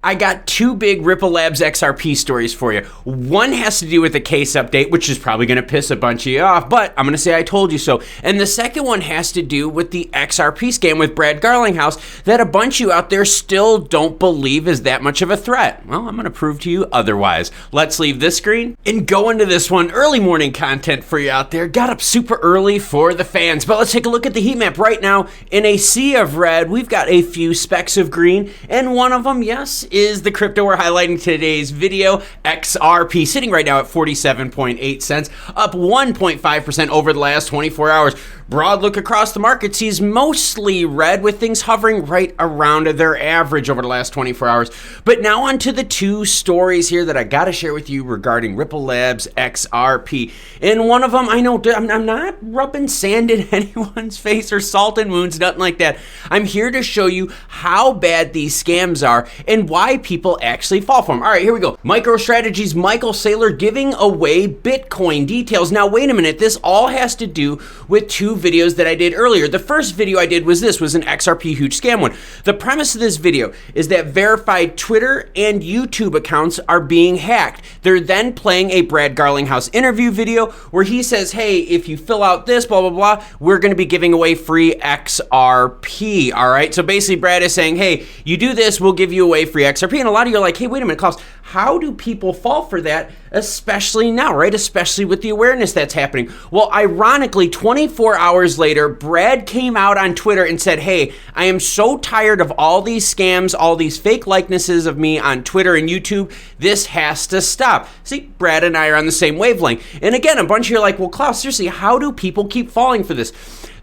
I got two big Ripple Labs XRP stories for you. One has to do with the case update, which is probably going to piss a bunch of you off, but I'm going to say I told you so. And the second one has to do with the XRP scam with Brad Garlinghouse that a bunch of you out there still don't believe is that much of a threat. Well, I'm going to prove to you otherwise. Let's leave this screen and go into this one. Early morning content for you out there. Got up super early for the fans, but let's take a look at the heat map right now. In a sea of red, we've got a few specks of green, and one of them, yes, is the crypto we're highlighting today's video, XRP, sitting right now at 47.8 cents, up 1.5% over the last 24 hours. Broad look across the market sees mostly red, with things hovering right around their average over the last 24 hours. But now on to the two stories here that I got to share with you regarding Ripple Labs XRP. In one of them, I know I'm not rubbing sand in anyone's face or salt in wounds, nothing like that. I'm here to show you how bad these scams are and why people actually fall for them. All right, here we go. Microstrategy's Michael Saylor giving away Bitcoin details. Now, wait a minute. This all has to do with two videos that I did earlier. The first video I did was an XRP huge scam one. The premise of this video is that verified Twitter and YouTube accounts are being hacked. They're then playing a Brad Garlinghouse interview video where he says, hey, if you fill out this, blah, blah, blah, we're going to be giving away free XRP. All right. So basically Brad is saying, hey, you do this, we'll give you away free XRP. And a lot of you are like, hey, wait a minute, Klaus, how do people fall for that, especially now, right? Especially with the awareness that's happening. Well, ironically, 24 hours later, Brad came out on Twitter and said, hey, I am so tired of all these scams, all these fake likenesses of me on Twitter and YouTube. This has to stop. See, Brad and I are on the same wavelength. And again, a bunch of you are like, well, Klaus, seriously, how do people keep falling for this?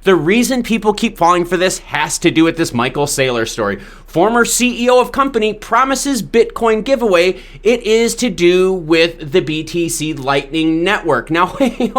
The reason people keep falling for this has to do with this Michael Saylor story. Former CEO of company promises Bitcoin giveaway. It is to do with the BTC Lightning Network. Now, hey,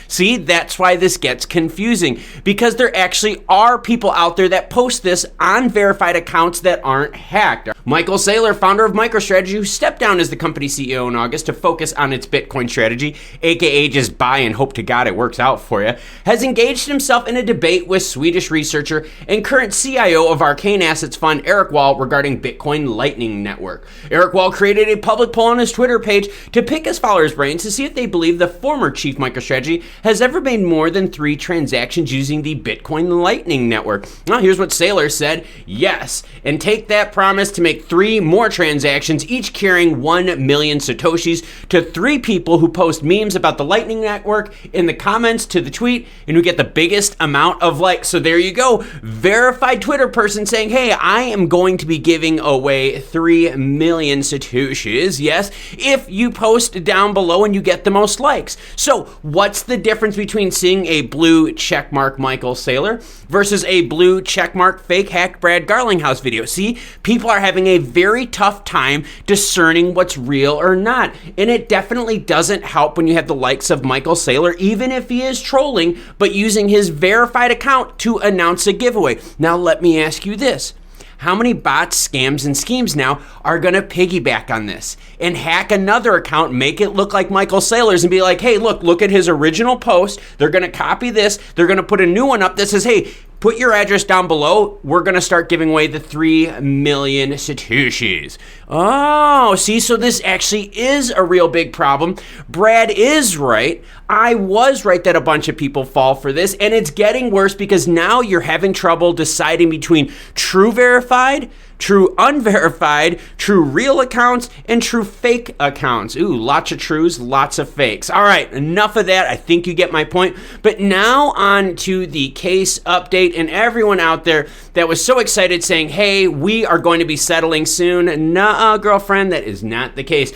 see, that's why this gets confusing, because there actually are people out there that post this on verified accounts that aren't hacked. Michael Saylor, founder of Microstrategy, who stepped down as the company CEO in August to focus on its Bitcoin strategy, aka just buy and hope to God it works out for you, has engaged himself in a debate with Swedish researcher and current CIO of Arcane Assets Fund, Eric Wall, regarding Bitcoin Lightning Network. Eric Wall created a public poll on his Twitter page to pick his followers' brains to see if they believe the former chief MicroStrategy has ever made more than 3 transactions using the Bitcoin Lightning Network. Now, here's what Saylor said: yes, and take that promise to make 3 more transactions, each carrying 1 million Satoshis, to 3 people who post memes about the Lightning Network in the comments to the tweet and who get the biggest amount of likes. So there you go. Verified Twitter person saying, hey, I am going to be giving away 3 million Satoshis. Yes, if you post down below and you get the most likes. So what's the difference between seeing a blue checkmark Michael Saylor versus a blue checkmark fake hack Brad Garlinghouse video? See, people are having a very tough time discerning what's real or not. And it definitely doesn't help when you have the likes of Michael Saylor, even if he is trolling, but using his verified account to announce a giveaway. Now, let me ask you this. How many bots, scams, and schemes now are going to piggyback on this and hack another account, make it look like Michael Saylor's, and be like, hey, look at his original post. They're going to copy this. They're going to put a new one up that says, hey, put your address down below. We're going to start giving away the 3 million Satoshis. Oh, see, so this actually is a real big problem. Brad is right. I was right that a bunch of people fall for this, and it's getting worse because now you're having trouble deciding between true verified, true unverified, true real accounts, and true fake accounts. Ooh, lots of trues, lots of fakes. All right, enough of that. I think you get my point. But now on to the case update, and everyone out there that was so excited saying, hey, we are going to be settling soon. Nuh-uh, girlfriend, that is not the case.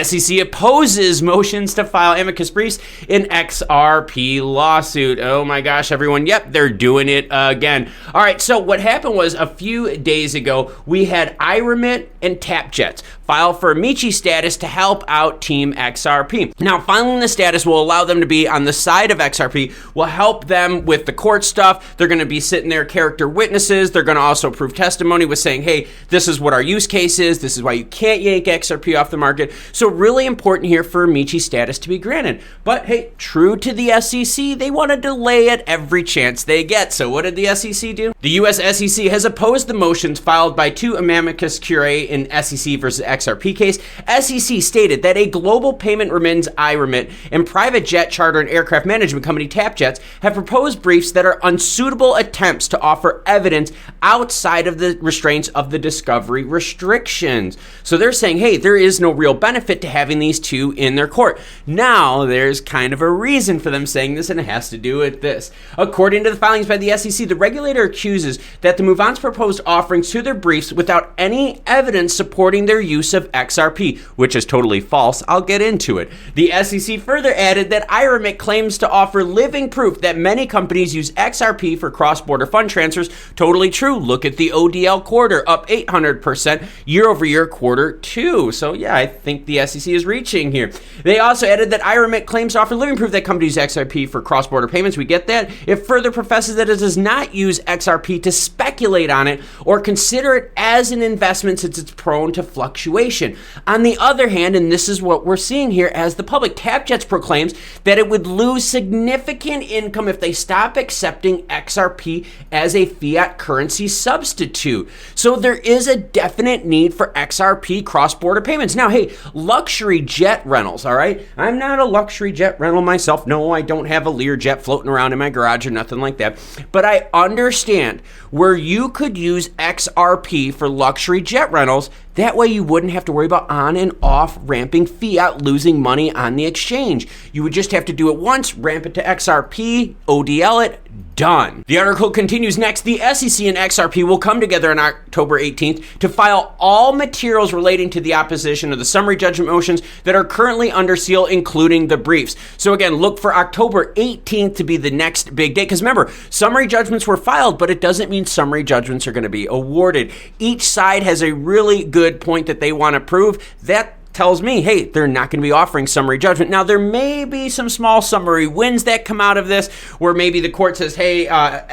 SEC opposes motions to file amicus briefs in XRP lawsuit. Oh my gosh, everyone. Yep, they're doing it again. All right, so what happened was a few days ago, we had iRemit and TapJets file for Amici status to help out Team XRP. Now, filing the status will allow them to be on the side of XRP, will help them with the court stuff. They're going to be sitting there character witnesses. They're going to also prove testimony with saying, hey, this is what our use case is. This is why you can't yank XRP off the market. So really important here for Amici status to be granted. But hey, true to the SEC, they want to delay it every chance they get. So what did the SEC do? The US SEC has opposed the motions filed by to amicus curiae in SEC versus XRP case, SEC stated that a global payment remittance iRemit and private jet charter and aircraft management company TapJets have proposed briefs that are unsuitable attempts to offer evidence outside of the restraints of the discovery restrictions. So they're saying, hey, there is no real benefit to having these two in their court. Now, there's kind of a reason for them saying this, and it has to do with this. According to the filings by the SEC, the regulator accuses that the move-ons proposed offerings to their briefs without any evidence supporting their use of XRP, which is totally false. I'll get into it. The SEC further added that iRemit claims to offer living proof that many companies use XRP for cross-border fund transfers. Totally true. Look at the ODL quarter, up 800% year-over-year quarter 2. So yeah, I think the SEC is reaching here. They also added that iRemit claims to offer living proof that companies use XRP for cross-border payments. We get that. It further professes that it does not use XRP to speculate on it or consider it as an investment since it's prone to fluctuation. On the other hand, and this is what we're seeing here as the public, TapJets proclaims that it would lose significant income if they stop accepting XRP as a fiat currency substitute. So there is a definite need for XRP cross-border payments. Now, hey, luxury jet rentals, all right? I'm not a luxury jet rental myself. No, I don't have a Learjet floating around in my garage or nothing like that. But I understand where you could use XRP for luxury jet rentals. That way you wouldn't have to worry about on and off ramping fiat, losing money on the exchange. You would just have to do it once, ramp it to XRP, ODL it, done. The article continues next. The SEC and XRP will come together on October 18th to file all materials relating to the opposition of the summary judgment motions that are currently under seal, including the briefs. So again, look for October 18th to be the next big day. Because remember, summary judgments were filed, but it doesn't mean summary judgments are going to be awarded. Each side has a really good point that they want to prove. That tells me, hey, they're not going to be offering summary judgment. Now, there may be some small summary wins that come out of this, where maybe the court says, hey,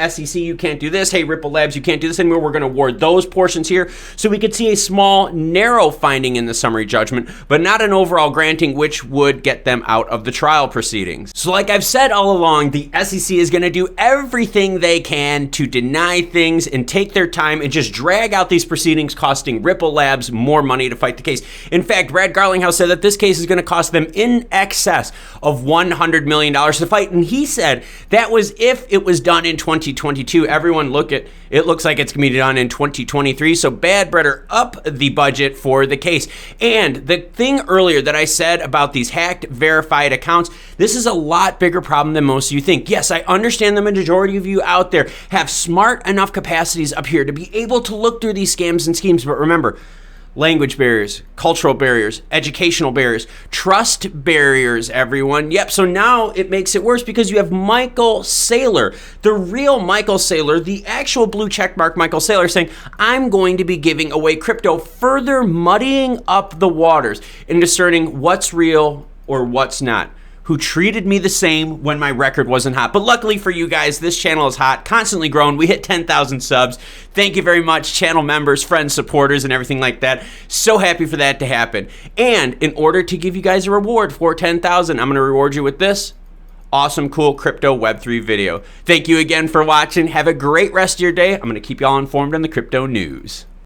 SEC, you can't do this. Hey, Ripple Labs, you can't do this anymore. We're going to award those portions here. So we could see a small, narrow finding in the summary judgment, but not an overall granting, which would get them out of the trial proceedings. So like I've said all along, the SEC is going to do everything they can to deny things and take their time and just drag out these proceedings, costing Ripple Labs more money to fight the case. In fact, Brad Garlinghouse said that this case is going to cost them in excess of $100 million to fight. And he said that was if it was done in 2022. Everyone look at it, looks like it's going to be done in 2023. So bad better up the budget for the case. And the thing earlier that I said about these hacked verified accounts, this is a lot bigger problem than most of you think. Yes, I understand the majority of you out there have smart enough capacities up here to be able to look through these scams and schemes. But remember, language barriers, cultural barriers, educational barriers, trust barriers, everyone. Yep, so now it makes it worse because you have Michael Saylor, the real Michael Saylor, the actual blue checkmark Michael Saylor, saying, I'm going to be giving away crypto, further muddying up the waters and discerning what's real or what's not. Who treated me the same when my record wasn't hot. But luckily for you guys, this channel is hot, constantly growing. We hit 10,000 subs. Thank you very much, channel members, friends, supporters, and everything like that. So happy for that to happen. And in order to give you guys a reward for 10,000, I'm going to reward you with this awesome, cool crypto Web3 video. Thank you again for watching. Have a great rest of your day. I'm going to keep y'all informed on the crypto news.